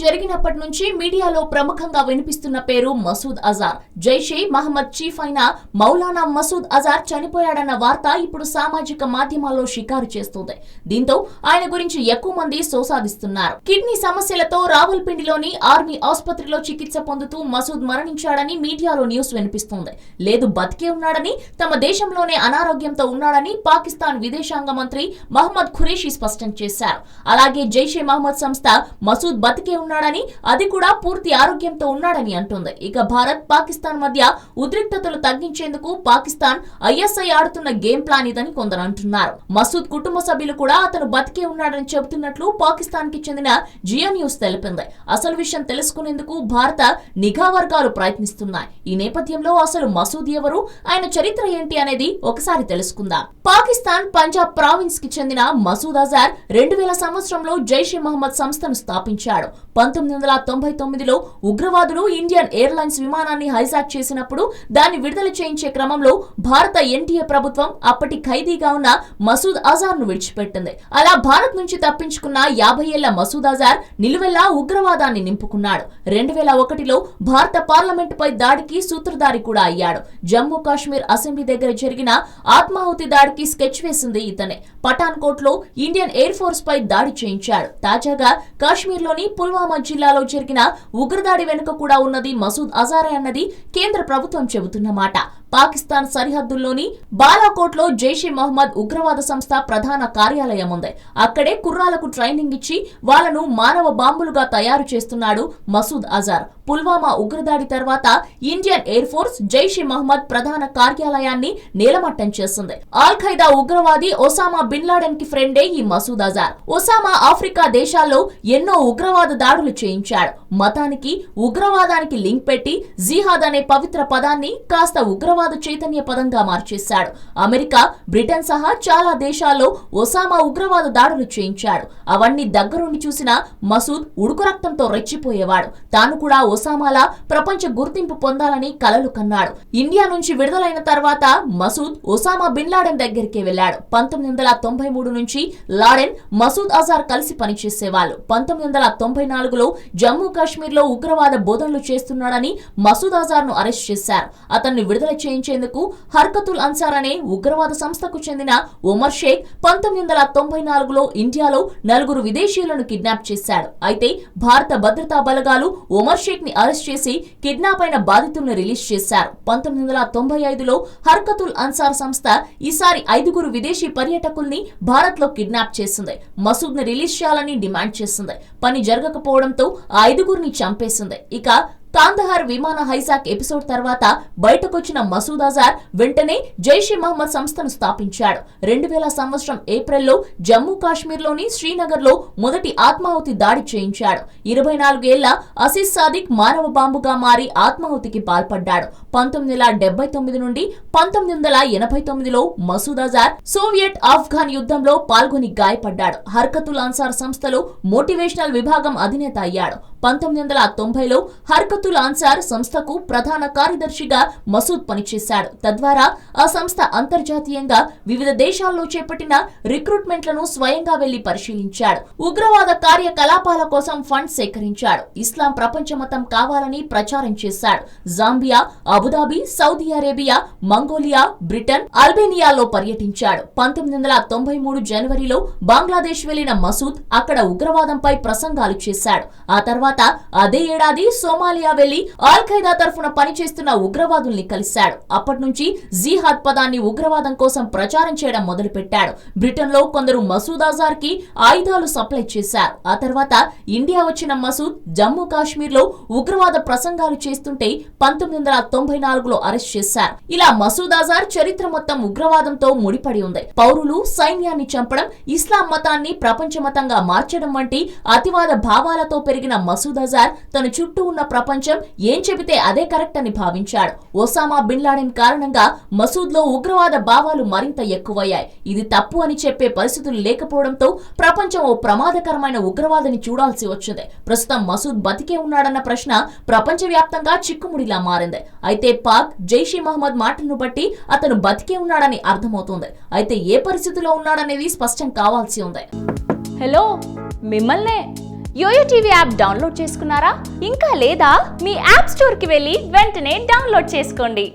జరిగినప్పటి నుంచి మీడియాలో ప్రముఖంగా వినిపిస్తున్న పేరు మసూద్ అజార్. జైషే మహమ్మద్ చీఫ్ అయిన మౌలానా మసూద్ అజార్ చనిపోయాడన్న వార్త ఇప్పుడు సామాజిక మాధ్యమాల్లో షికారు చేస్తుంది. దీంతో ఆయన గురించి ఎక్కువ మంది సోసాదిస్తున్నారు. కిడ్నీ సమస్యలతో రావల్పిండిలోని ఆర్మీ ఆసుపత్రిలో చికిత్స పొందుతూ మసూద్ మరణించాడని మీడియాలో న్యూస్ వినిపిస్తోంది. లేదు, బతికే ఉన్నాడని, తమ దేశంలోనే అనారోగ్యంతో ఉన్నాడని పాకిస్తాన్ విదేశాంగ మంత్రి మహమ్మద్ ఖురేషీ స్పష్టం చేశారు. అలాగే జైషే మహమ్మద్ సంస్థ మసూద్ బతికే ఉన్నాడని, అది కూడా పూర్తి ఆరోగ్యంతో ఉన్నాడని అంటుంది. ఇక భారత్ పాకిస్తాన్ మధ్య ఉద్రిక్తతలు తగ్గించేందుకు పాకిస్తాన్ ఐఎస్ఐ ఆడుతున్న గేమ్ ప్లాన్ ఇదని కొందరు అంటున్నారు. మసూద్ కుటుంబ సభ్యులు కూడా అతను బతికే ఉన్నాడని చెబుతున్నట్లు పాకిస్తాన్ కి చెందిన జియో న్యూస్ తెలిపింది. అసలు విషయం తెలుసుకునేందుకు భారత నిఘా వర్గాలు ప్రయత్నిస్తున్నాయి. ఈ నేపథ్యంలో అసలు మసూద్ ఎవరు, ఆయన చరిత్ర ఏంటి అనేది ఒకసారి తెలుసుకుందాం. పాకిస్తాన్ పంజాబ్ ప్రావిన్స్ కి చెందిన మసూద్ అజార్ 2000 సంవత్సరంలో జైషే మహమ్మద్ సంస్థను స్థాపించాడు. 1999లో ఉగ్రవాదులు ఇండియన్ ఎయిర్లైన్స్ విమానాన్ని హైజాక్ చేసినప్పుడు దాన్ని విడుదల చేయించే క్రమంలో భారత ఎన్డీఏ ప్రభుత్వం అప్పటి ఖైదీగా ఉన్న మసూద్ అజార్ ను విడిచిపెట్టింది. అలా భారత్ నుంచి తప్పించుకున్న 50 ఏళ్ల మసూద్ అజార్ నిలువెల్లా ఉగ్రవాదాన్ని నింపుకున్నాడు. 2001లో భారత పార్లమెంటుపై దాడికి సూత్రధారి కూడా అయ్యాడు. జమ్మూ కాశ్మీర్ అసెంబ్లీ దగ్గర జరిగిన ఆత్మాహుతి దాడికి స్కెచ్ వేసింది ఇతనే. పఠాన్కోట్ లో ఇండియన్ ఎయిర్ ఫోర్స్ పై దాడి చేయించాడు. తాజాగా కాశ్మీర్ లోని పుల్వామా జిల్లాలో జరిగిన ఉగ్రదాడి వెనుక కూడా ఉన్నది మసూద్ అజారే అన్నది కేంద్ర ప్రభుత్వం చెబుతున్నమాట. పాకిస్తాన్ సరిహద్దుల్లోని బాలాకోట్ లో జైషే మహమ్మద్ ఉగ్రవాద సంస్థ ప్రధాన కార్యాలయం ఉంది. అక్కడే కుర్రాలకు ట్రైనింగ్ ఇచ్చి వాళ్లను మానవ బాంబులుగా తయారు చేస్తున్నాడు మసూద్ అజార్. పుల్వామా ఉగ్రదాడి తర్వాత Indian air force Jaishe Mohammed ప్రధాన కార్యాలయాన్ని నేలమట్టం చేసింది. ఆల్ ఖైదా ఉగ్రవాది ఒసామా బిన్ లాడెన్ కి ఫ్రెండే ఈ మసూద్ అజార్. ఒసామా ఆఫ్రికా దేశాల్లో ఎన్నో ఉగ్రవాద దాడులు చేయించాడు. మతానికి ఉగ్రవాదానికి లింక్ పెట్టి జిహాద్ అనే పవిత్ర పదాన్ని కాస్త ఉగ్రవాద చైతన్య పదంగా మార్చేశాడు. అమెరికా, బ్రిటన్ సహా చాలా దేశాల్లో ఒసామా ఉగ్రవాద దాడులు చేయించాడు. అవన్నీ దగ్గరుండి చూసిన మసూద్ ఉడుకు రక్తంతో రెచ్చిపోయేవాడు. తాను కూడా ఒసామాలా ప్రపంచ గుర్తింపు పొందాలని కలలు కన్నాడు. ఇండియా నుంచి విడుదలైన తర్వాత మసూద్ ఒసామా బిన్ లాడెన్ దగ్గరికి వెళ్లాడు. 1993 నుంచి లాడెన్, మసూద్ అజార్ కలిసి పనిచేసేవాళ్లు. 1994లో జమ్మూ కాశ్మీర్ లో ఉగ్రవాద బోధనలు చేస్తున్నాడని మసూద్ అజార్ ను అరెస్ట్ చేశారు. అతన్ని విడుదల చేయించేందుకు హర్కతుల్ అన్సార్ అనే ఉగ్రవాద సంస్థకు చెందిన ఒమర్ షేక్ 1994లో ఇండియాలో 4 విదేశీయులను కిడ్నాప్ చేశాడు. అయితే భారత భద్రతా బలగాలు ఒమర్ షేక్ ని అరెస్ట్ చేసి కిడ్నాప్ అయిన బాధితులను రిలీజ్ చేశారు. 1995లో హర్కతుల్ అన్సార్ సంస్థ ఈసారి 5 విదేశీ పర్యాటకుల్ని భారత్ లో కిడ్నాప్ చేసింది. మసూద్ ని రిలీజ్ చేయాలని డిమాండ్ చేసింది. పని జరగకపోవడంతో ఆ 5 చంపేసింది. ఇక కాందహార్ విమాన హైజాక్ ఎపిసోడ్ తర్వాత బయటకొచ్చిన మసూద్ అజార్ వెంటనే జైషే మహమ్మద్ సంస్థను స్థాపించాడు. 2000 సంవత్సరం ఏప్రిల్లో జమ్మూ కాశ్మీర్ లోని శ్రీనగర్ లో మొదటి ఆత్మాహుతి దాడి చేయించాడు. 24 ఏళ్ల అసీజ్ సాదిక్ మానవ బాంబుగా మారి ఆత్మాహుతికి పాల్పడ్డాడు. 1979 నుండి 1989లో మసూద్ అజార్ సోవియట్ ఆఫ్ఘాన్ యుద్ధంలో పాల్గొని గాయపడ్డాడు. హర్కతుల్ అన్సార్ సంస్థలో మోటివేషనల్ విభాగం అధినేత అయ్యాడు. 1990లో హర్కతుల్ అన్సార్ సంస్థకు ప్రధాన కార్యదర్శిగా మసూద్ పనిచేశాడు. తద్వారా ఆ సంస్థ అంతర్జాతీయంగా వివిధ దేశాల్లో చేపట్టిన రిక్రూట్మెంట్లను స్వయంగా వెళ్లి పరిశీలించాడు. ఉగ్రవాద కార్యకలాపాల కోసం ఫండ్ సేకరించాడు. ఇస్లాం ప్రపంచ మతం కావాలని ప్రచారం చేశాడు. Zambia, Abu Dhabi, Saudi Arabia, Mongolia, Britain, అల్బేనియాలో పర్యటించాడు. 1993 జనవరిలో బంగ్లాదేశ్ వెళ్లిన మసూద్ అక్కడ ఉగ్రవాదంపై ప్రసంగాలు చేశాడు. ఆ తర్వాత అదే ఏడాది సోమాలియా వెళ్లి ఆల్ ఖైదా తరఫున పనిచేస్తున్న ఉగ్రవాదుల్ని కలిశాడు. అప్పటి నుంచి జిహాద్ పదాన్ని ఉగ్రవాదం కోసం ప్రచారం చేయడం మొదలుపెట్టాడు. బ్రిటన్ లో కొందరు మసూద్ అజార్ కి ఆయుధాలు సప్లై చేశారు. ఆ తర్వాత ఇండియా వచ్చిన మసూద్ జమ్మూ కాశ్మీర్ లో ఉగ్రవాద ప్రసంగాలు చేస్తుంటే 1994లో అరెస్ట్ చేశారు. ఇలా మసూద్ అజార్ చరిత్ర మొత్తం ఉగ్రవాదంతో ముడిపడి ఉంది. పౌరులు, సైన్యాన్ని చంపడం, ఇస్లాం మతాన్ని ప్రపంచ మతంగా మార్చడం వంటి అతివాద భావాలతో పెరిగిన మసూద్ అజార్ తన చుట్టూ ఉన్న ప్రపంచం ఏం చెబితే అదే కరెక్ట్ అని భావించాడు. ఒసామా బిన్ లాడెన్ కారణంగా మసూద్ లో ఉగ్రవాద భావాలు మరింత ఎక్కువయ్యాయి. ఇది తప్పు అని చెప్పే పరిస్థితులు లేకపోవడంతో ప్రపంచం ఓ ప్రమాదకరమైన ఉగ్రవాదిని చూడాల్సి వచ్చింది. ప్రస్తుతం మసూద్ బతికే ఉన్నాడన్న ప్రశ్న ప్రపంచవ్యాప్తంగా చిక్కుముడిలా మారింది. అయితే పాక్ జైషే మహమ్మద్ మాటలను బట్టి అతను బతికే ఉన్నాడని అర్థమవుతుంది. అయితే ఏ పరిస్థితిలో ఉన్నాడనేది స్పష్టం కావాల్సి ఉంది. హలో, మిమ్మల్నే యోయో టీవీ యాప్ డౌన్లోడ్ చేసుకున్నారా? ఇంకా లేదా? మీ యాప్ స్టోర్ కి వెళ్ళి వెంటనే డౌన్లోడ్ చేసుకోండి.